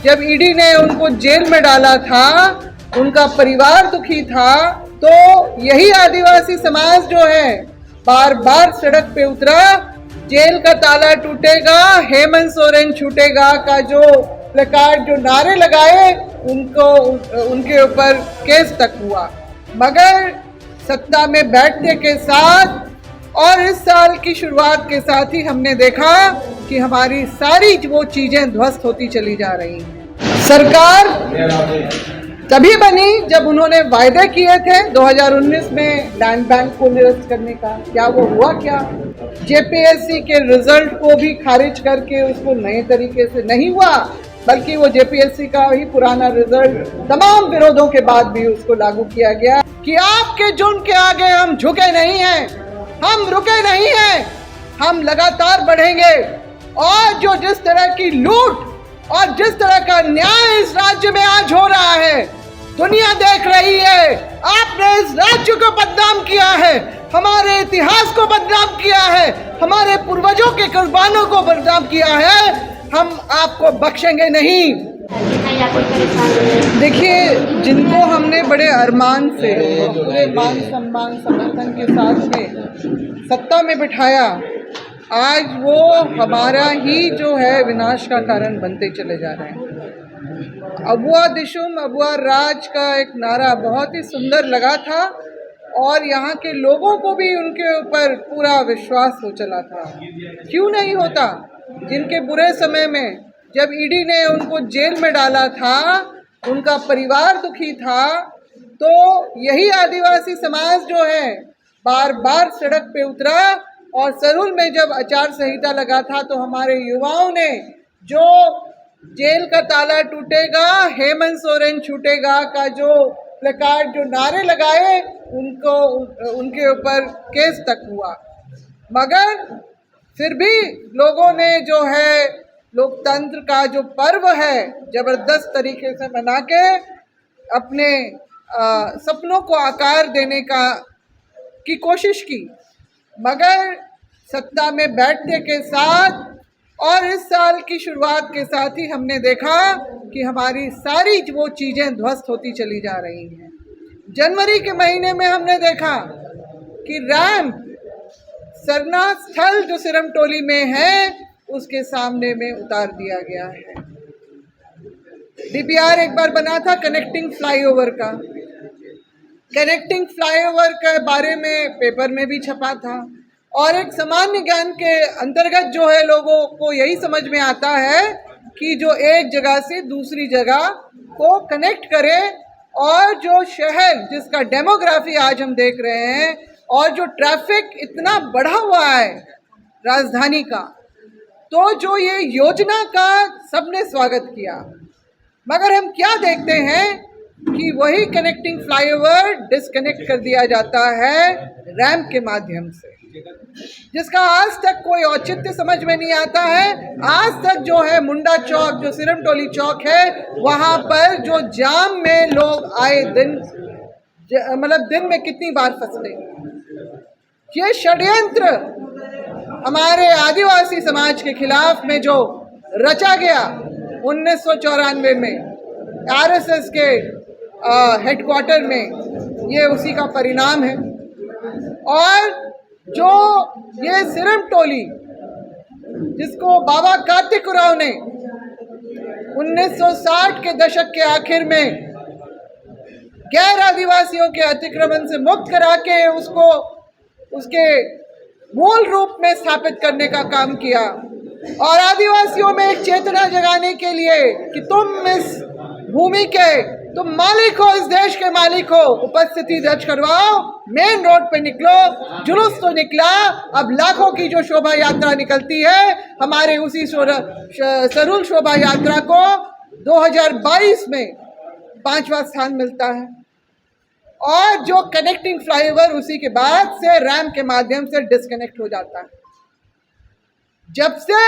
जब ईडी ने उनको जेल में डाला था, उनका परिवार दुखी था, तो यही आदिवासी समाज जो है बार बार सड़क पे उतरा। जेल का ताला टूटेगा, हेमंत सोरेन छूटेगा का जो प्लेकार्ड, जो नारे लगाए, उनके ऊपर केस तक हुआ। मगर सत्ता में बैठने के साथ और इस साल की शुरुआत के साथ ही हमने देखा कि हमारी सारी वो चीजें ध्वस्त होती चली जा रही हैं। सरकार तभी बनी जब उन्होंने वायदे किए थे 2019 में लैंड बैंक को निरस्त करने का। क्या वो हुआ? क्या जेपीएससी के रिजल्ट को भी खारिज करके उसको नए तरीके से नहीं हुआ, बल्कि वो जेपीएससी का ही पुराना रिजल्ट तमाम विरोधों के बाद भी उसको लागू किया गया कि आपके जुर्म के आगे हम झुके नहीं हैं, हम रुके नहीं हैं, हम लगातार बढ़ेंगे। और जो जिस तरह की लूट और जिस तरह का न्याय इस राज्य में आज हो रहा है, दुनिया देख रही है। आपने इस राज्य को बदनाम किया है, हमारे इतिहास को बदनाम किया है, हमारे पूर्वजों के कुर्बानों को बदनाम किया है। हम आपको बख्शेंगे नहीं। देखिए, जिनको हमने बड़े अरमान से, पूरे मान सम्मान समर्थन के साथ में सत्ता में बिठाया, आज वो हमारा ही जो है विनाश का कारण बनते चले जा रहे हैं। अबुआ दिशुम अबुआ राज का एक नारा बहुत ही सुंदर लगा था और यहाँ के लोगों को भी उनके ऊपर पूरा विश्वास हो चला था। क्यों नहीं होता? जिनके बुरे समय में जब ईडी ने उनको जेल में डाला था, उनका परिवार दुखी था, तो यही आदिवासी समाज जो है बार बार सड़क पे उतरा। और सरूल में जब आचार संहिता लगा था तो हमारे युवाओं ने जो जेल का ताला टूटेगा, हेमंत सोरेन छूटेगा का जो प्लेकार्ड, जो नारे लगाए, उनके ऊपर केस तक हुआ। मगर फिर भी लोगों ने जो है लोकतंत्र का जो पर्व है जबरदस्त तरीके से मना के अपने सपनों को आकार देने की कोशिश की। मगर सत्ता में बैठने के साथ और इस साल की शुरुआत के साथ ही हमने देखा कि हमारी सारी वो चीजें ध्वस्त होती चली जा रही हैं। जनवरी के महीने में हमने देखा कि रैंप सरनाथ स्थल जो सिरमटोली में है, उसके सामने में उतार दिया गया है। डीपीआर एक बार बना था कनेक्टिंग फ्लाईओवर का, कनेक्टिंग फ्लाईओवर के बारे में पेपर में भी छपा था। और एक सामान्य ज्ञान के अंतर्गत जो है लोगों को यही समझ में आता है कि जो एक जगह से दूसरी जगह को कनेक्ट करे, और जो शहर जिसका डेमोग्राफी आज हम देख रहे हैं और जो ट्रैफिक इतना बढ़ा हुआ है राजधानी का, तो जो ये योजना का सबने स्वागत किया। मगर हम क्या देखते हैं कि वही कनेक्टिंग फ्लाईओवर डिस्कनेक्ट कर दिया जाता है रैंप के माध्यम से, जिसका आज तक कोई औचित्य समझ में नहीं आता है। आज तक जो है मुंडा चौक, जो सिरमटोली चौक है, वहां पर जो जाम में लोग आए दिन, मतलब दिन में कितनी बार फंसते। ये षड्यंत्र हमारे आदिवासी समाज के खिलाफ में जो रचा गया 1994 में आरएसएस के हेडक्वार्टर में, ये उसी का परिणाम है। और जो ये सिरमटोली, जिसको बाबा कार्तिक उराव ने 1960 के दशक के आखिर में गैर आदिवासियों के अतिक्रमण से मुक्त करा के उसको उसके मूल रूप में स्थापित करने का काम किया, और आदिवासियों में एक चेतना जगाने के लिए कि तुम इस भूमि के, तुम मालिक हो, इस देश के मालिक हो, उपस्थिति दर्ज करवाओ, मेन रोड पे निकलो। जुलूस तो निकला, अब लाखों की जो शोभा यात्रा निकलती है, हमारे उसी सरूल शोभा यात्रा को 2022 में 5वां स्थान मिलता है। और जो कनेक्टिंग फ्लाईओवर उसी के बाद से रैंप के माध्यम से डिस्कनेक्ट हो जाता है। जब से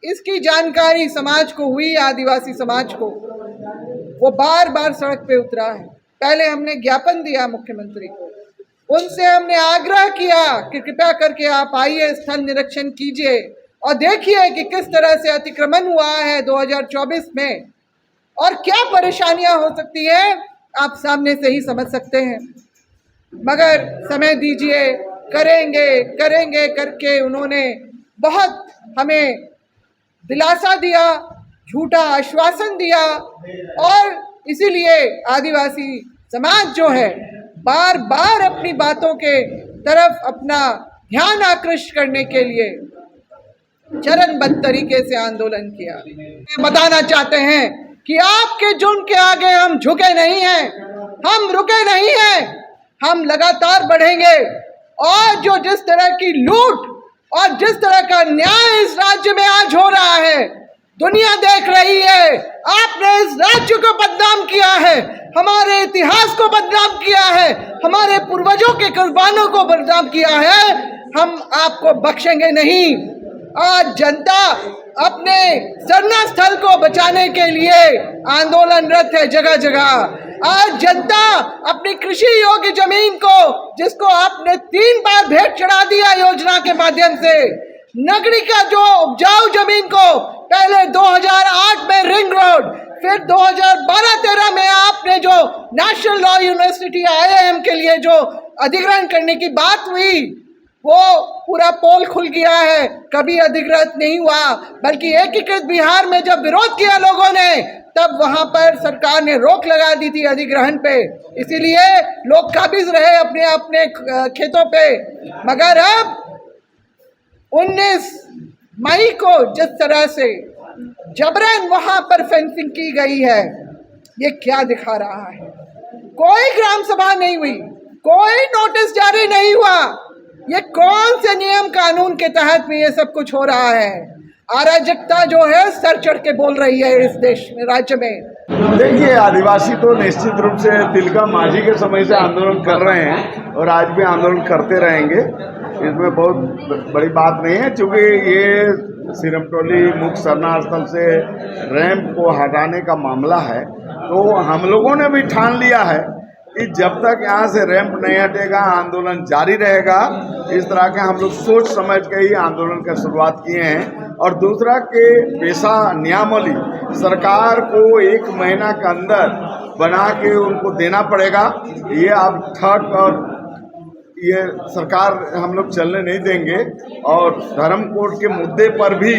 इसकी जानकारी समाज को हुई, आदिवासी समाज को, वो बार बार सड़क पे उतरा है। पहले हमने ज्ञापन दिया मुख्यमंत्री को, उनसे हमने आग्रह किया कि कृपया करके आप आइए, स्थल निरीक्षण कीजिए और देखिए कि किस तरह से अतिक्रमण हुआ है 2024 में। और क्या परेशानियां हो सकती है आप सामने से ही समझ सकते हैं। मगर समय दीजिए, करेंगे करेंगे करके उन्होंने बहुत हमें दिलासा दिया, झूठा आश्वासन दिया, और इसीलिए आदिवासी समाज जो है बार बार अपनी बातों के तरफ अपना ध्यान आकृष्ट करने के लिए चरणबद्ध तरीके से आंदोलन किया। बताना चाहते हैं कि आपके जुर्म के आगे हम झुके नहीं हैं, हम रुके नहीं हैं, हम लगातार बढ़ेंगे। और जो जिस तरह की लूट और जिस तरह का न्याय इस राज्य में आज हो रहा है, दुनिया देख रही है। आपने इस राज्य को बदनाम किया है, हमारे इतिहास को बदनाम किया है, हमारे पूर्वजों के कुर्बानों को बदनाम किया है, हम आपको बख्शेंगे नहीं। आज जनता अपने सरना स्थल को बचाने के लिए आंदोलनरत है जगह जगह। आज जनता अपनी कृषि योग्य जमीन को, जिसको आपने 3 बार भेंट चढ़ा दिया योजना के माध्यम से, नगरी का जो उपजाऊ जमीन को पहले 2008 में रिंग रोड, फिर 2012-13 में आपने जो नेशनल लॉ यूनिवर्सिटी IIM के लिए जो अधिग्रहण करने की बात हुई, वो पूरा पोल खुल गया है, कभी अधिग्रहित नहीं हुआ। बल्कि एकीकृत बिहार में जब विरोध किया लोगों ने, तब वहां पर सरकार ने रोक लगा दी थी अधिग्रहण पे, इसीलिए लोग काबिज रहे अपने अपने खेतों पे। मगर अब 19 मई को जिस तरह से जबरन वहां पर फेंसिंग की गई है, ये क्या दिखा रहा है? कोई ग्राम सभा नहीं हुई, कोई नोटिस जारी नहीं हुआ। ये कौन से नियम कानून के तहत में ये सब कुछ हो रहा है? अराजकता जो है सर चढ़ के बोल रही है इस देश में, राज्य में। देखिए, आदिवासी तो निश्चित रूप से तिलका मांझी के समय से आंदोलन कर रहे हैं और आज भी आंदोलन करते रहेंगे। इसमें बहुत बड़ी बात नहीं है, क्योंकि ये सिरमटोली मुख्य सरना स्थल से रैंप को हटाने का मामला है। तो हम लोगों ने भी ठान लिया है कि जब तक यहाँ से रैंप नहीं हटेगा आंदोलन जारी रहेगा। इस तरह के हम लोग सोच समझ के ही आंदोलन का शुरुआत किए हैं। और दूसरा के पेशा नियमावली सरकार को 1 महीना के अंदर बना के उनको देना पड़ेगा। ये अब ठग और ये सरकार हम लोग चलने नहीं देंगे। और धर्म कोड के मुद्दे पर भी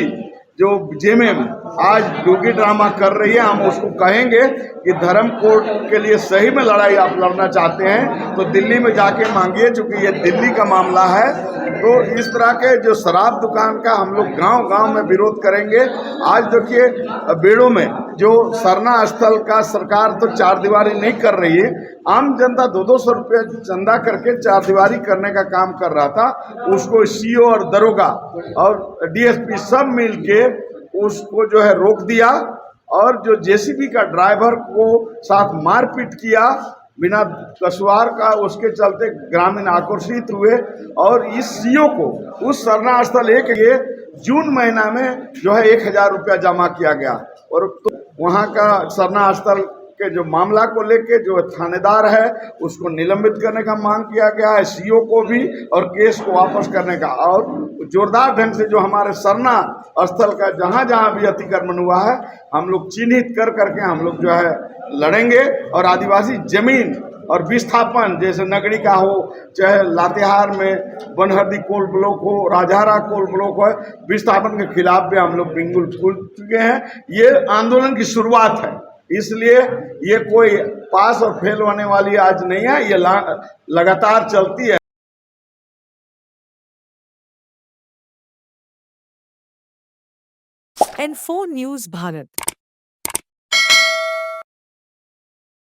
जो जेएमएम आज डोगी ड्रामा कर रही है, हम उसको कहेंगे कि धर्म कोड के लिए सही में लड़ाई आप लड़ना चाहते हैं तो दिल्ली में जाके मांगिए, क्योंकि ये दिल्ली का मामला है। तो इस तरह के जो शराब दुकान का हम लोग गांव-गांव में विरोध करेंगे। आज देखिए, बेड़ों में जो सरना स्थल का सरकार तो 4 दीवारी नहीं कर रही है, आम जनता 200 रुपये चंदा करके 4 दीवारी करने का काम कर रहा था। उसको सीओ और दरोगा और डीएसपी सब मिल के उसको जो है रोक दिया, और जो जेसीबी का ड्राइवर को साथ मारपीट किया बिना कसूर का, उसके चलते ग्रामीण आक्रोशित हुए। और इस सीओ को उस सरना स्थल एक ये जून महीना में जो है 1000 रुपया जमा किया गया। और तो वहाँ का सरना स्थल के जो मामला को लेके जो थानेदार है उसको निलंबित करने का मांग किया गया है, सीओ को भी, और केस को वापस करने का। और जोरदार ढंग से जो हमारे सरना स्थल का जहाँ जहाँ भी अतिक्रमण हुआ है, हम लोग चिन्हित कर करके हम लोग जो है लड़ेंगे। और आदिवासी जमीन और विस्थापन, जैसे नगरी का हो, चाहे लातेहार में बनहरदी कोल ब्लॉक हो, राजहारा कोल ब्लॉक हो, विस्थापन के खिलाफ भी हम लोग बिल्कुल खुल चुके हैं। ये आंदोलन की शुरुआत है, इसलिए ये कोई पास और फेल होने वाली आज नहीं है, ये लगातार चलती है। N4 News Bharat।